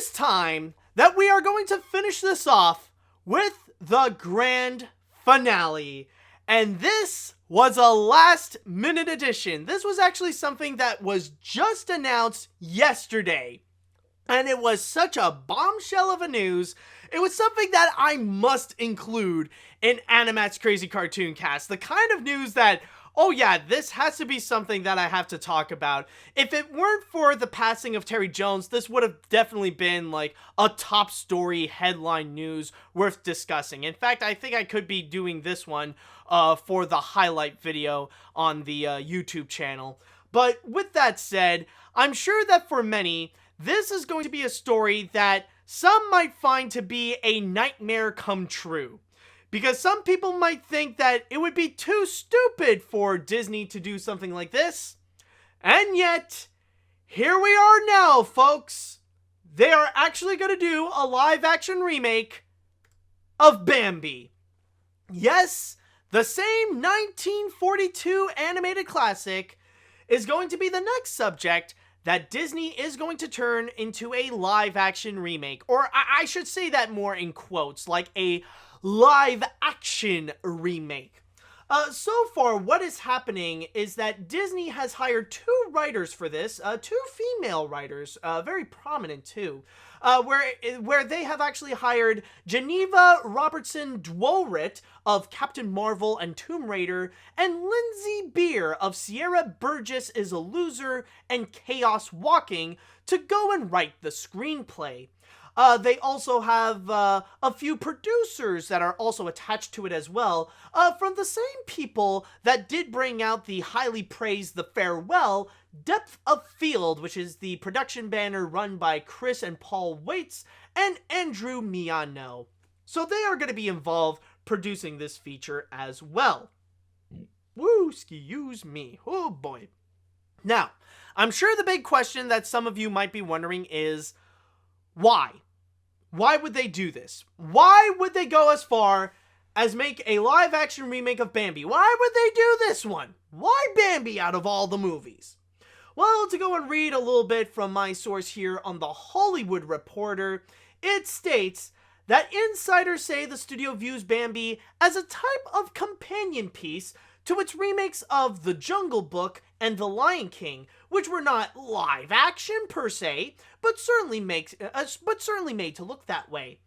is time that we are going to finish this off with the grand finale. And this was a last minute edition. This was actually something that was just announced yesterday. And it was such a bombshell of a news. It was something that I must include in AniMat's Crazy Cartoon Cast. The kind of news that, oh yeah, this has to be something that I have to talk about. If it weren't for the passing of Terry Jones, this would have definitely been like a top story headline news worth discussing. In fact, I think I could be doing this one for the highlight video on the YouTube channel. But with that said, I'm sure that for many, this is going to be a story that some might find to be a nightmare come true. Because some people might think that it would be too stupid for Disney to do something like this. And yet, here we are now, folks. They are actually going to do a live-action remake of Bambi. Yes, the same 1942 animated classic is going to be the next subject that Disney is going to turn into a live-action remake. Or I should say that more in quotes, like a live-action remake. So far, what is happening is that Disney has hired two writers for this, two female writers, very prominent too, where they have actually hired Geneva Robertson Dworet of Captain Marvel and Tomb Raider, and Lindsay Beer of Sierra Burgess is a Loser and Chaos Walking to go and write the screenplay. They also have a few producers that are also attached to it as well, from the same people that did bring out the highly praised The Farewell, Depth of Field, which is the production banner run by Chris and Paul Waits and Andrew Miano. So they are going to be involved producing this feature as well. Woo, excuse me. Oh boy. Now, I'm sure the big question that some of you might be wondering is, why? Why would they do this? Why would they go as far as make a live-action remake of Bambi? Why would they do this one? Why Bambi out of all the movies? Well, to go and read a little bit from my source here on The Hollywood Reporter, it states that insiders say the studio views Bambi as a type of companion piece to its remakes of The Jungle Book and The Lion King, which were not live action per se, but certainly made to look that way.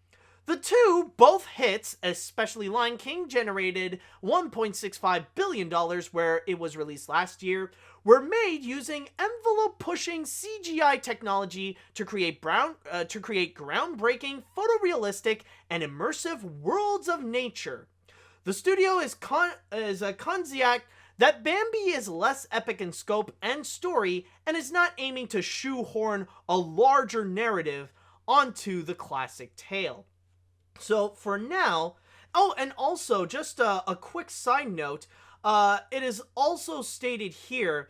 The two, both hits, especially Lion King, generated $1.65 billion where it was released last year, were made using envelope-pushing CGI technology to create groundbreaking, photorealistic, and immersive worlds of nature. The studio is conscious that Bambi is less epic in scope and story and is not aiming to shoehorn a larger narrative onto the classic tale. So for now, oh, and also just a quick side note, it is also stated here,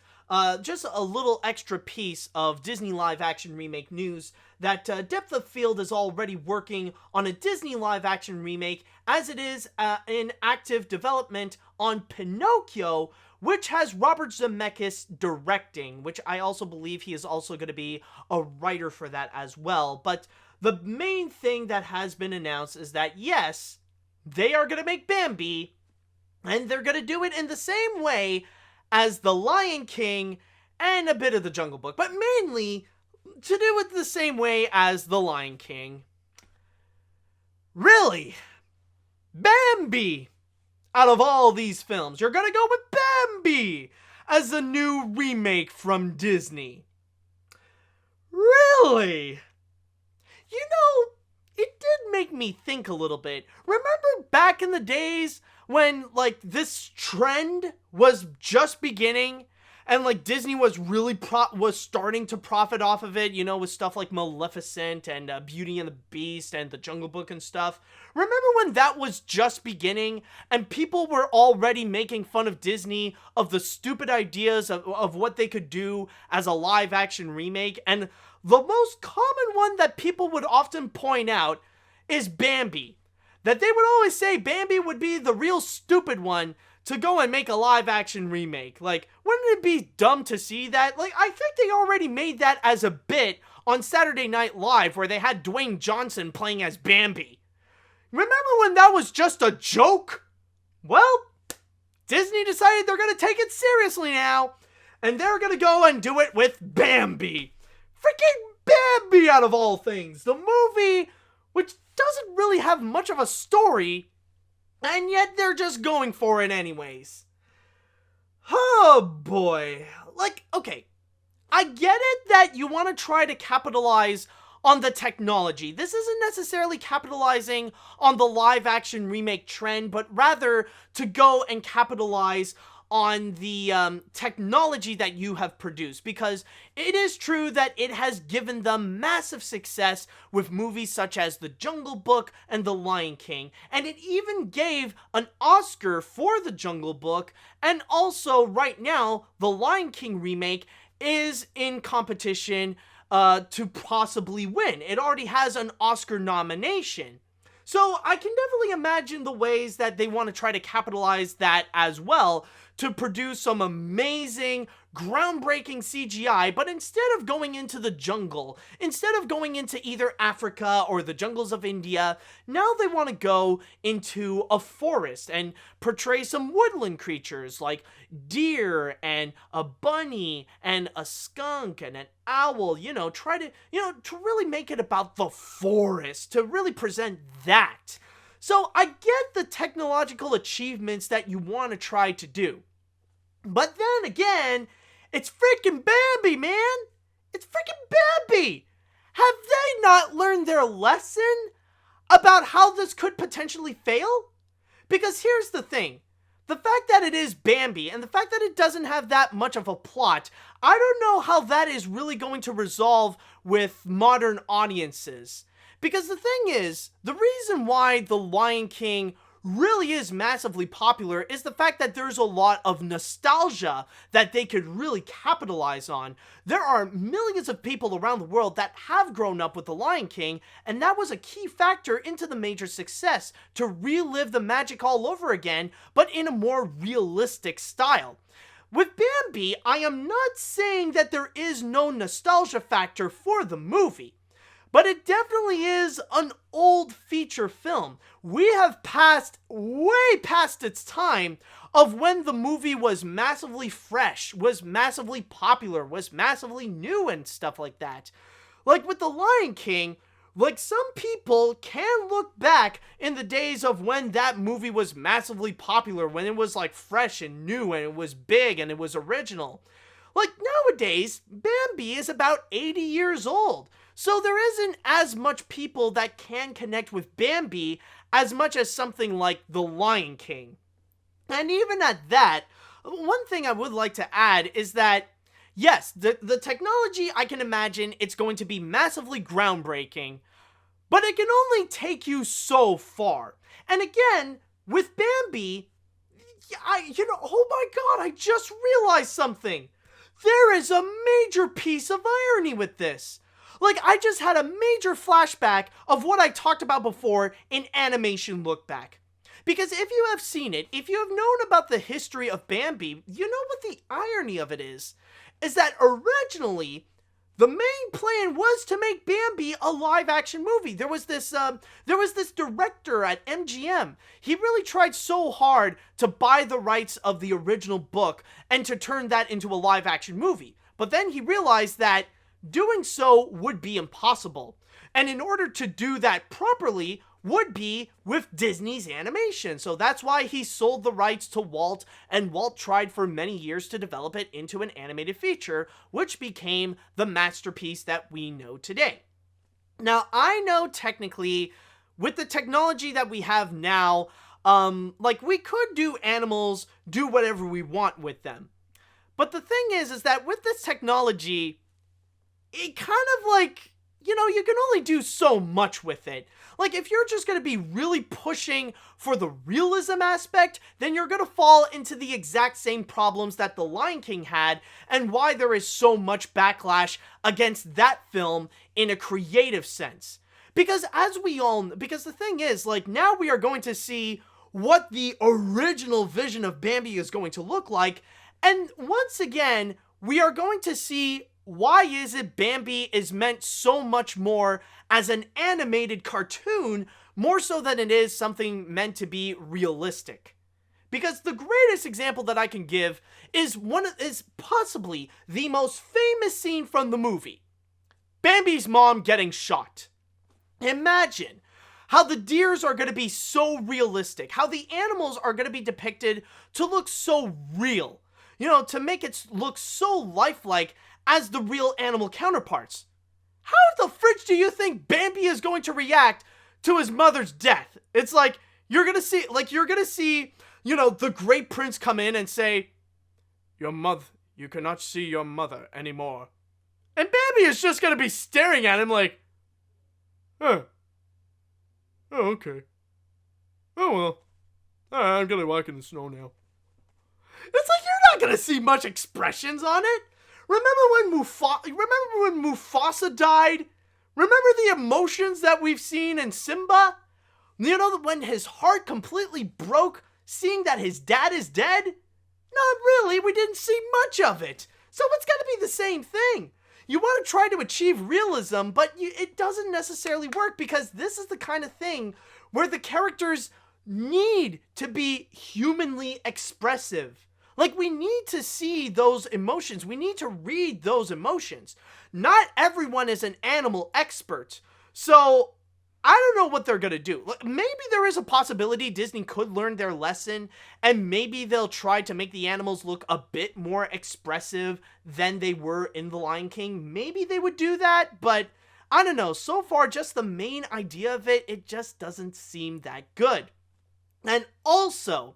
just a little extra piece of Disney live-action remake news, that Depth of Field is already working on a Disney live-action remake, as it is in active development on Pinocchio, which has Robert Zemeckis directing, which I also believe he is also going to be a writer for that as well. But the main thing that has been announced is that, yes, they are going to make Bambi, and they're going to do it in the same way as The Lion King and a bit of The Jungle Book, but mainly to do it the same way as The Lion King. Really? Bambi! Out of all these films, you're gonna go with Bambi as the new remake from Disney. Really? You know, it did make me think a little bit. Remember back in the days when, like, this trend was just beginning and, like, Disney was really was starting to profit off of it, you know, with stuff like Maleficent and Beauty and the Beast and The Jungle Book and stuff. Remember when that was just beginning and people were already making fun of Disney of the stupid ideas of what they could do as a live-action remake? And the most common one that people would often point out is Bambi. That they would always say Bambi would be the real stupid one to go and make a live-action remake. Like, wouldn't it be dumb to see that? Like, I think they already made that as a bit on Saturday Night Live where they had Dwayne Johnson playing as Bambi. Remember when that was just a joke? Well, Disney decided they're going to take it seriously now, and they're going to go and do it with Bambi. Freaking Bambi, out of all things. The movie, which doesn't really have much of a story, and yet they're just going for it anyways. Oh boy. Like, okay, I get it that you want to try to capitalize on the technology. This isn't necessarily capitalizing on the live action remake trend, but rather to go and capitalize on the technology that you have produced, because it is true that it has given them massive success with movies such as The Jungle Book and The Lion King, and it even gave an Oscar for The Jungle Book, and also right now The Lion King remake is in competition to possibly win. It already has an Oscar nomination. So I can definitely imagine the ways that they want to try to capitalize that as well, to produce some amazing, groundbreaking CGI, but instead of going into the jungle, instead of going into either Africa or the jungles of India, now they want to go into a forest and portray some woodland creatures like deer and a bunny and a skunk and an owl, try to, to really make it about the forest, to really present that. So I get the technological achievements that you want to try to do. But then again, it's freaking Bambi, man! It's freaking Bambi! Have they not learned their lesson about how this could potentially fail? Because here's the thing. The fact that it is Bambi, and the fact that it doesn't have that much of a plot, I don't know how that is really going to resolve with modern audiences. Because the thing is, the reason why The Lion King really is massively popular is the fact that there's a lot of nostalgia that they could really capitalize on. There are millions of people around the world that have grown up with The Lion King, and that was a key factor into the major success, to relive the magic all over again, but in a more realistic style. With Bambi, I am not saying that there is no nostalgia factor for the movie, but it definitely is an old feature film. We have passed way past its time of when the movie was massively fresh, was massively popular, was massively new and stuff like that. Like with The Lion King, like some people can look back in the days of when that movie was massively popular, when it was like fresh and new and it was big and it was original. Like nowadays, Bambi is about 80 years old. So there isn't as much people that can connect with Bambi as much as something like The Lion King. And even at that, one thing I would like to add is that, yes, the technology, I can imagine it's going to be massively groundbreaking, but it can only take you so far. And again, with Bambi, oh my god, I just realized something. There is a major piece of irony with this. Like, I just had a major flashback of what I talked about before in Animation Look Back. Because if you have seen it, if you have known about the history of Bambi, you know what the irony of it is that originally, the main plan was to make Bambi a live-action movie. There was this director at MGM. He really tried so hard to buy the rights of the original book and to turn that into a live-action movie. But then he realized that doing so would be impossible. And in order to do that properly would be with Disney's animation. So that's why he sold the rights to Walt, and Walt tried for many years to develop it into an animated feature, which became the masterpiece that we know today. Now, I know technically, with the technology that we have now, we could do animals, do whatever we want with them. But the thing is that with this technology, it kind of you can only do so much with it. Like, if you're just going to be really pushing for the realism aspect, then you're going to fall into the exact same problems that The Lion King had, and why there is so much backlash against that film in a creative sense. Because the thing is, now we are going to see what the original vision of Bambi is going to look like, and once again, we are going to see why is it Bambi is meant so much more as an animated cartoon, more so than it is something meant to be realistic? Because the greatest example that I can give is possibly the most famous scene from the movie. Bambi's mom getting shot. Imagine how the deers are going to be so realistic, how the animals are going to be depicted to look so real, to make it look so lifelike as the real animal counterparts. How the fridge do you think Bambi is going to react to his mother's death? It's like, you're going to see, the great prince come in and say, you cannot see your mother anymore. And Bambi is just going to be staring at him like, huh. Oh, okay. Oh, well. I'm gonna walk in the snow now. It's like, you're not gonna see much expressions on it. Remember when Mufasa died? Remember the emotions that we've seen in Simba? When his heart completely broke seeing that his dad is dead? Not really, we didn't see much of it. So it's gotta be the same thing. You want to try to achieve realism, but it doesn't necessarily work, because this is the kind of thing where the characters need to be humanly expressive. Like, we need to see those emotions. We need to read those emotions. Not everyone is an animal expert. So I don't know what they're going to do. Maybe there is a possibility Disney could learn their lesson, and maybe they'll try to make the animals look a bit more expressive than they were in The Lion King. Maybe they would do that, but I don't know. So far, just the main idea of it just doesn't seem that good. And also,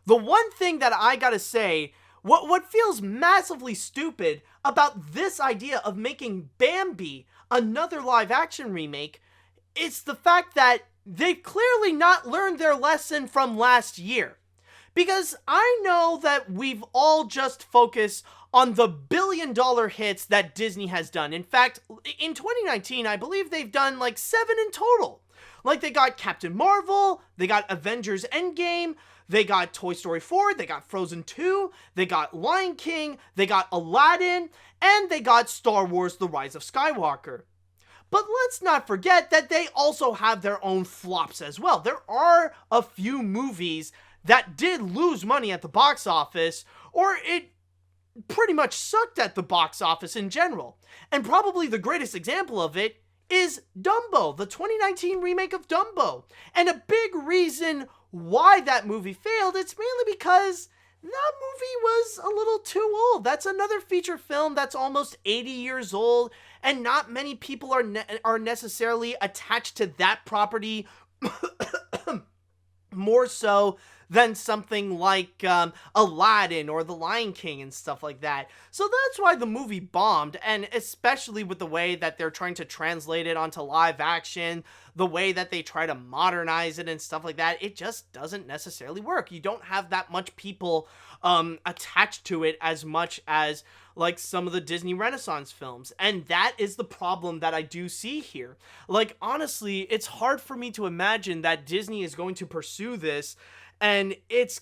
the one thing that I gotta say, what feels massively stupid about this idea of making Bambi another live-action remake, it's the fact that they've clearly not learned their lesson from last year. Because I know that we've all just focused on the billion-dollar hits that Disney has done. In fact, in 2019, I believe they've done like 7 in total. Like, they got Captain Marvel, they got Avengers Endgame, they got Toy Story 4, they got Frozen 2, they got Lion King, they got Aladdin, and they got Star Wars: The Rise of Skywalker. But let's not forget that they also have their own flops as well. There are a few movies that did lose money at the box office, or it pretty much sucked at the box office in general. And probably the greatest example of it is Dumbo, the 2019 remake of Dumbo. And a big reason why that movie failed, it's mainly because that movie was a little too old. That's another feature film that's almost 80 years old, and not many people are necessarily attached to that property more so than something like Aladdin or The Lion King and stuff like that. So that's why the movie bombed, and especially with the way that they're trying to translate it onto live action, the way that they try to modernize it and stuff like that, it just doesn't necessarily work. You don't have that much people attached to it as much as like some of the Disney Renaissance films. And that is the problem that I do see here. Like, honestly, it's hard for me to imagine that Disney is going to pursue this. And it's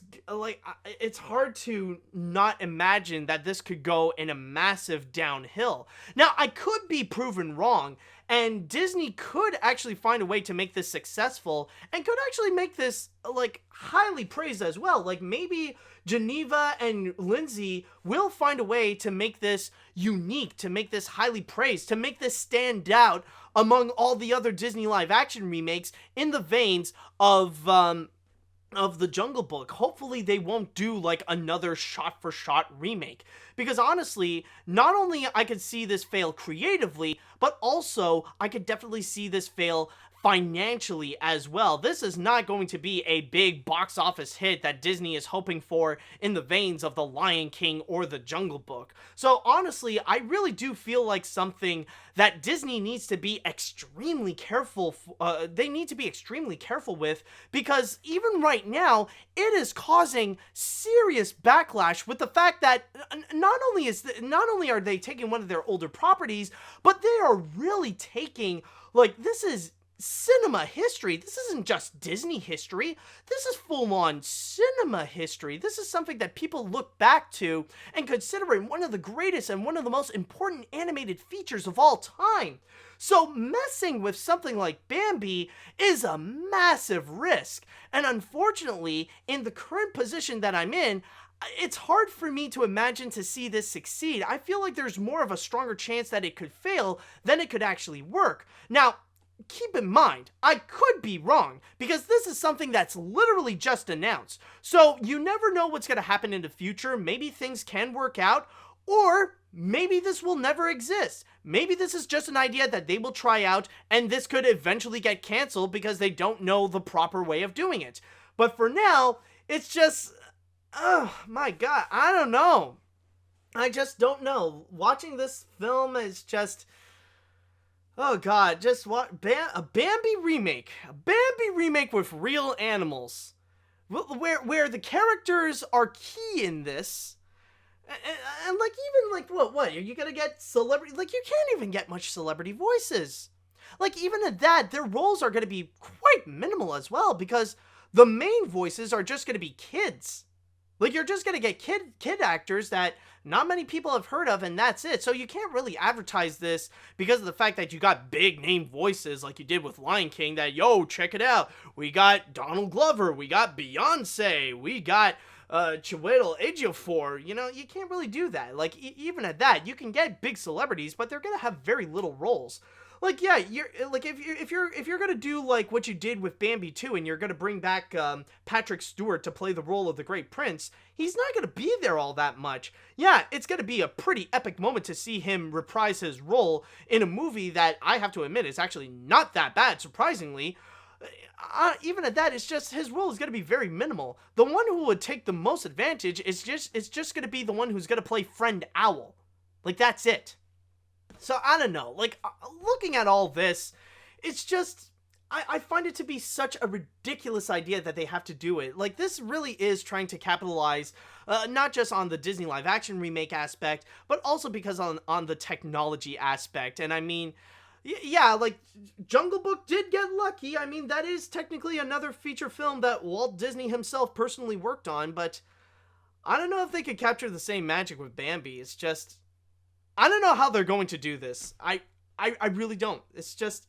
hard to not imagine that this could go in a massive downhill. Now, I could be proven wrong, and Disney could actually find a way to make this successful, and could actually make this, like, highly praised as well. Like, maybe Geneva and Lindsay will find a way to make this unique, to make this highly praised, to make this stand out among all the other Disney live-action remakes in the veins of The Jungle Book. Hopefully they won't do like another shot-for-shot remake, because honestly, not only I could see this fail creatively, but also I could definitely see this fail financially as well. This is not going to be a big box office hit that Disney is hoping for in the veins of The Lion King or The Jungle Book. So honestly, I really do feel like something that Disney needs to be extremely careful with, because even right now, it is causing serious backlash with the fact that not only are they taking one of their older properties, but they are really taking, like, this is cinema history. This isn't just Disney history. This is full-on cinema history. This is something that people look back to and consider it one of the greatest and one of the most important animated features of all time. So messing with something like Bambi is a massive risk. And unfortunately, in the current position that I'm in, it's hard for me to imagine to see this succeed. I feel like there's more of a stronger chance that it could fail than it could actually work. Now, keep in mind, I could be wrong, because this is something that's literally just announced. So you never know what's going to happen in the future. Maybe things can work out, or maybe this will never exist. Maybe this is just an idea that they will try out, and this could eventually get canceled because they don't know the proper way of doing it. But for now, it's just... oh my god, I don't know. I just don't know. Watching this film is just... oh god, just what? A Bambi remake. A Bambi remake with real animals. Where the characters are key in this. And like, even like, what? Are you gonna get celebrity? Like, you can't even get much celebrity voices. Like, even at that, their roles are gonna be quite minimal as well, because the main voices are just gonna be kids. Like, you're just gonna get kid actors that not many people have heard of, and that's it. So you can't really advertise this because of the fact that you got big name voices like you did with Lion King, that, yo, check it out. We got Donald Glover, we got Beyonce, we got Chiwetel Ejiofor. You know, you can't really do that. Like, even at that, you can get big celebrities, but they're gonna have very little roles. Like, yeah, you're like, if you're gonna do like what you did with Bambi 2, and you're gonna bring back Patrick Stewart to play the role of the Great Prince, he's not gonna be there all that much. Yeah, it's gonna be a pretty epic moment to see him reprise his role in a movie that I have to admit is actually not that bad, surprisingly. Even at that, it's just, his role is gonna be very minimal. The one who would take the most advantage is just gonna be the one who's gonna play Friend Owl. Like, that's it. So, I don't know, like, looking at all this, it's just, I find it to be such a ridiculous idea that they have to do it. Like, this really is trying to capitalize, not just on the Disney live-action remake aspect, but also because on the technology aspect. And I mean, yeah, like, Jungle Book did get lucky. I mean, that is technically another feature film that Walt Disney himself personally worked on, but I don't know if they could capture the same magic with Bambi. It's just... I don't know how they're going to do this. I really don't. It's just,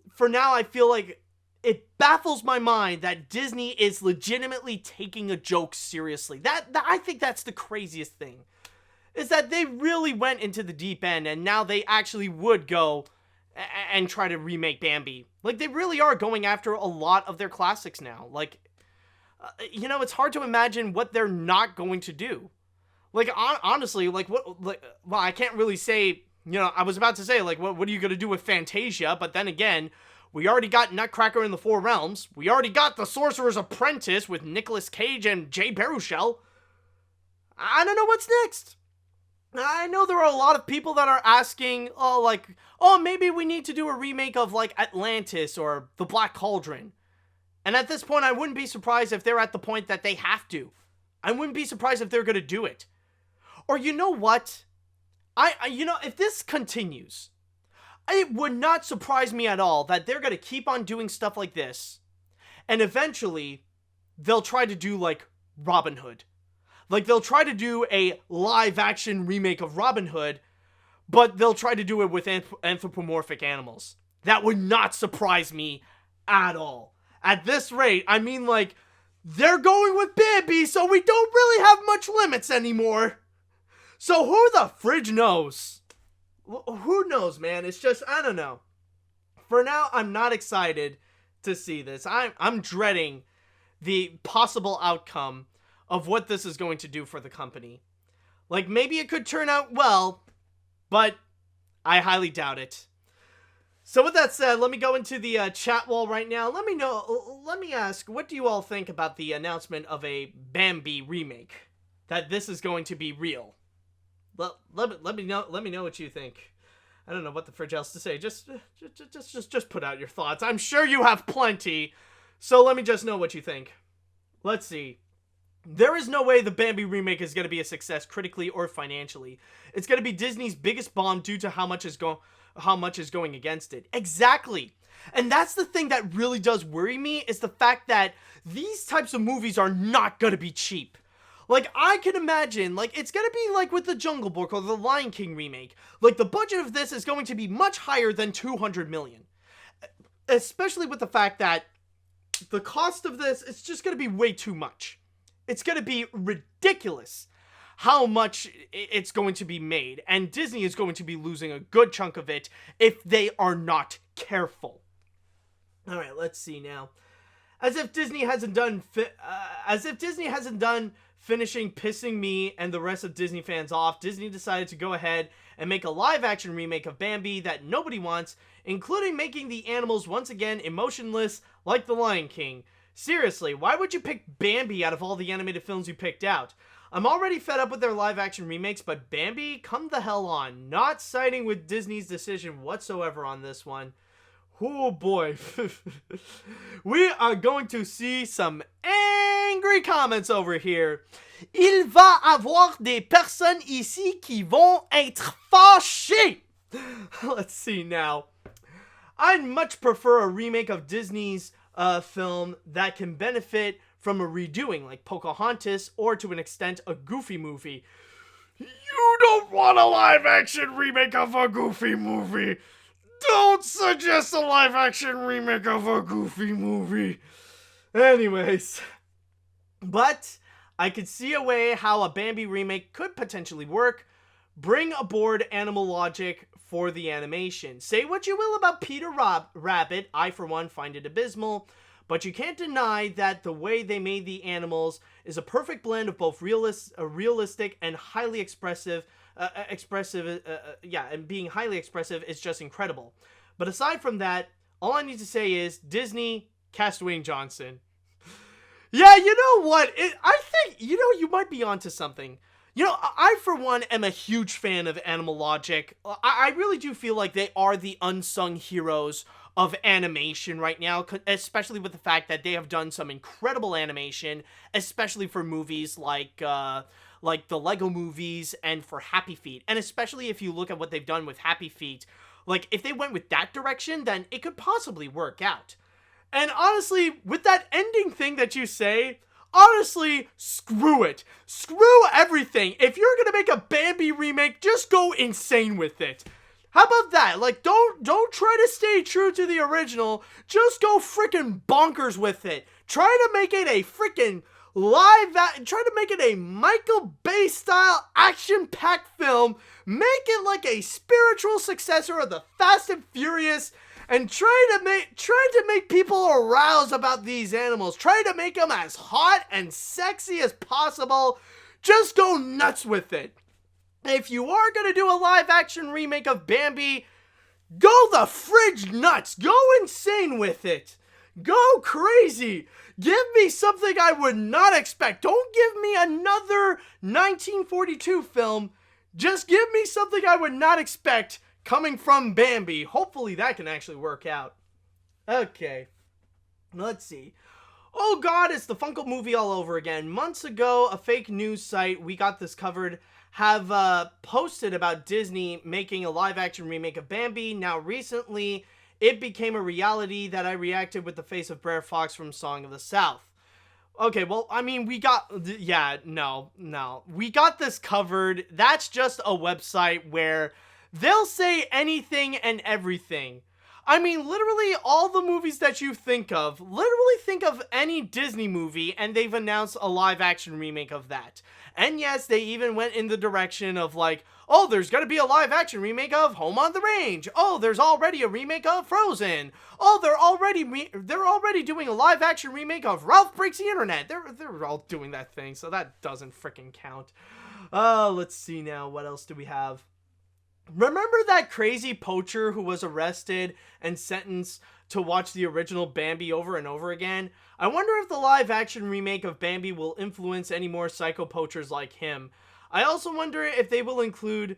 for now, I feel like it baffles my mind that Disney is legitimately taking a joke seriously. That I think that's the craziest thing, is that they really went into the deep end, and now they actually would go and try to remake Bambi. Like, they really are going after a lot of their classics now. Like, you know, it's hard to imagine what they're not going to do. Like, honestly, like, what, like, well, I can't really say, you know, I was about to say, like, what are you gonna do with Fantasia? But then again, we already got Nutcracker in the Four Realms. We already got The Sorcerer's Apprentice with Nicolas Cage and Jay Baruchel. I don't know what's next. I know there are a lot of people that are asking, oh, like, oh, maybe we need to do a remake of, like, Atlantis or The Black Cauldron. And at this point, I wouldn't be surprised if they're at the point that they have to. I wouldn't be surprised if they're gonna do it. Or, you know what? You know, if this continues, it would not surprise me at all that they're gonna keep on doing stuff like this, and eventually, they'll try to do, like, Robin Hood. Like, they'll try to do a live-action remake of Robin Hood, but they'll try to do it with anthropomorphic animals. That would not surprise me at all. At this rate, I mean, like, they're going with Bambi, so we don't really have much limits anymore. So who the fridge knows? Who knows, man? It's just, I don't know. For now, I'm not excited to see this. I'm dreading the possible outcome of what this is going to do for the company. Like, maybe it could turn out well, but I highly doubt it. So with that said, let me go into the chat wall right now. Let me ask, what do you all think about the announcement of a Bambi remake? That this is going to be real? Let me know what you think. I don't know what the fridge else to say. Just put out your thoughts. I'm sure you have plenty. So let me just know what you think. Let's see. There is no way the Bambi remake is going to be a success critically or financially. It's going to be Disney's biggest bomb due to how much is going against it. Exactly. And that's the thing that really does worry me, is the fact that these types of movies are not gonna be cheap. Like, I can imagine, like, it's gonna be like with the Jungle Book or the Lion King remake. Like, the budget of this is going to be much higher than 200 million. Especially with the fact that the cost of this is just gonna be way too much. It's gonna be ridiculous how much it's going to be made. And Disney is going to be losing a good chunk of it if they are not careful. Alright, let's see now. As if Disney hasn't done finishing pissing me and the rest of Disney fans off, Disney decided to go ahead and make a live-action remake of Bambi that nobody wants, including making the animals once again emotionless like the Lion King. Seriously, why would you pick Bambi out of all the animated films you picked out? I'm already fed up with their live-action remakes, but Bambi, come the hell on. Not siding with Disney's decision whatsoever on this one. Oh boy. We are going to see some angry comments over here. Il va avoir des personnes ici qui vont être fâchées. Let's see now. I'd much prefer a remake of Disney's film that can benefit from a redoing, like Pocahontas, or to an extent, a Goofy movie. You don't want a live-action remake of a Goofy movie. Don't suggest a live-action remake of a Goofy movie. Anyways. But I could see a way how a Bambi remake could potentially work. Bring aboard animal logic for the animation. Say what you will about Peter Rabbit, I for one find it abysmal, but you can't deny that the way they made the animals is a perfect blend of both realistic and highly expressive. And being highly expressive is just incredible. But aside from that, all I need to say is Disney, cast Dwayne Johnson. Yeah, you know what? I think, you might be onto something. I for one am a huge fan of Animal Logic. I really do feel like they are the unsung heroes of animation right now, especially with the fact that they have done some incredible animation, especially for movies like the Lego movies and for Happy Feet. And especially if you look at what they've done with Happy Feet, like if they went with that direction, then it could possibly work out. And honestly, with that ending thing that you say, honestly, screw it. Screw everything. If you're gonna make a Bambi remake, just go insane with it. How about that? Like, don't try to stay true to the original. Just go freaking bonkers with it. Try to make it a freaking try to make it a Michael Bay style action-packed film. Make it like a spiritual successor of the Fast and Furious, and try to make people aroused about these animals. Try to make them as hot and sexy as possible. Just go nuts with it. If you are going to do a live-action remake of Bambi, go the fridge nuts. Go insane with it. Go crazy. Give me something I would not expect. Don't give me another 1942 film. Just give me something I would not expect coming from Bambi. Hopefully that can actually work out. Okay. Let's see. Oh god, it's the Funko movie all over again. Months ago, a fake news site, We Got This Covered, have posted about Disney making a live-action remake of Bambi. Now, recently, it became a reality that I reacted with the face of Brer Fox from Song of the South. Okay, well, I mean, we got this covered. That's just a website where they'll say anything and everything. I mean, literally all the movies that you think of, literally think of any Disney movie and they've announced a live-action remake of that. And yes, they even went in the direction of like, oh, there's gonna be a live-action remake of Home on the Range. Oh, there's already a remake of Frozen. Oh, they're already doing a live-action remake of Ralph Breaks the Internet. They're all doing that thing, so that doesn't freaking count. Let's see now. What else do we have? Remember that crazy poacher who was arrested and sentenced to watch the original Bambi over and over again? I wonder if the live-action remake of Bambi will influence any more psycho poachers like him. I also wonder if they will include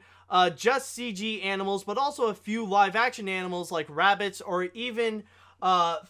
just CG animals, but also a few live-action animals like rabbits, or even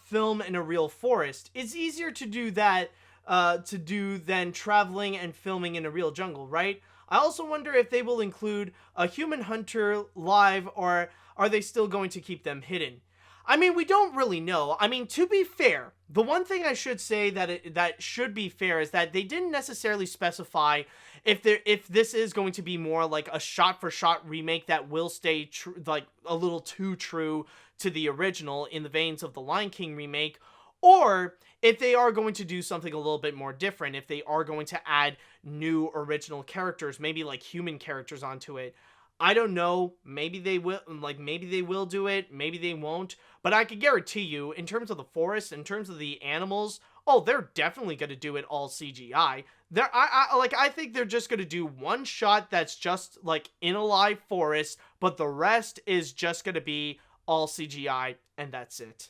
film in a real forest. It's easier to do that than traveling and filming in a real jungle, right? I also wonder if they will include a human hunter live, or are they still going to keep them hidden? I mean, we don't really know. I mean, to be fair, the one thing I should say that should be fair is that they didn't necessarily specify if this is going to be more like a shot-for-shot remake that will stay like a little too true to the original in the veins of the Lion King remake, or if they are going to do something a little bit more different, if they are going to add new original characters, maybe like human characters onto it. I don't know. Maybe they will, maybe they will do it. Maybe they won't. But I can guarantee you, in terms of the forest, in terms of the animals, oh, they're definitely going to do it all CGI. I think they're just going to do one shot that's just, like, in a live forest, but the rest is just going to be all CGI, and that's it.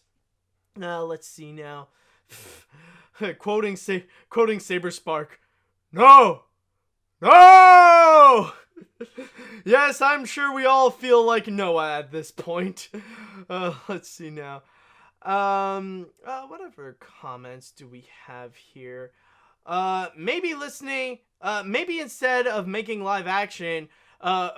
Now, let's see now. quoting Saberspark. No! No! Yes, I'm sure we all feel like Noah at this point. Let's see now. What other comments do we have here? Maybe instead of making live action,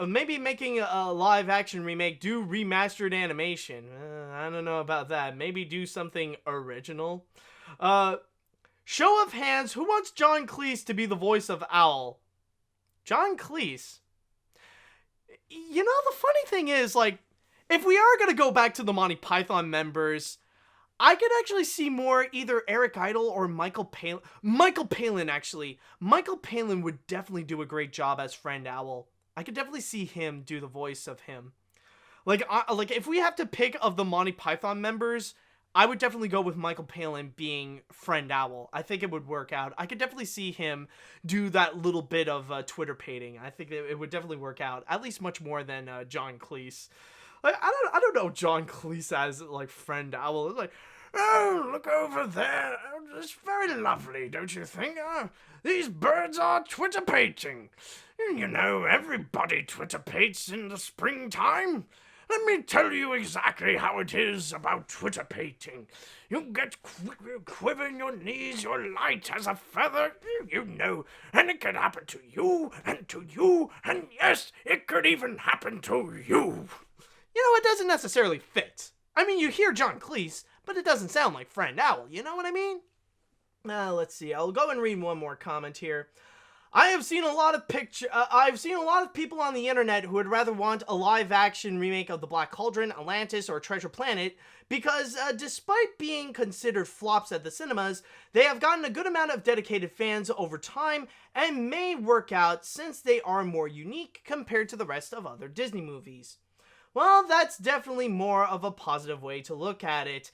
maybe making a live action remake, do remastered animation. I don't know about that. Maybe do something original. Show of hands, who wants John Cleese to be the voice of Owl? John Cleese? You know, the funny thing is, like, if we are going to go back to the Monty Python members, I could actually see more either Eric Idle or Michael Palin. Michael Palin, actually. Michael Palin would definitely do a great job as Friend Owl. I could definitely see him do the voice of him. Like, if we have to pick of the Monty Python members, I would definitely go with Michael Palin being Friend Owl. I think it would work out. I could definitely see him do that little bit of Twitter painting. I think it would definitely work out, at least much more than John Cleese. Like, I don't know John Cleese as like Friend Owl. It's like, oh, look over there. It's very lovely, don't you think? These birds are Twitter painting. You know, everybody Twitter paints in the springtime. Let me tell you exactly how it is about Twitter painting. You get quiver in your knees, you're light as a feather, you know, and it can happen to you, and yes, it could even happen to you. You know, it doesn't necessarily fit. I mean, you hear John Cleese, but it doesn't sound like Friend Owl, you know what I mean? Let's see, I'll go and read one more comment here. I've seen a lot of people on the internet who would rather want a live-action remake of The Black Cauldron, Atlantis, or Treasure Planet because, despite being considered flops at the cinemas, they have gotten a good amount of dedicated fans over time and may work out since they are more unique compared to the rest of other Disney movies. Well, that's definitely more of a positive way to look at it.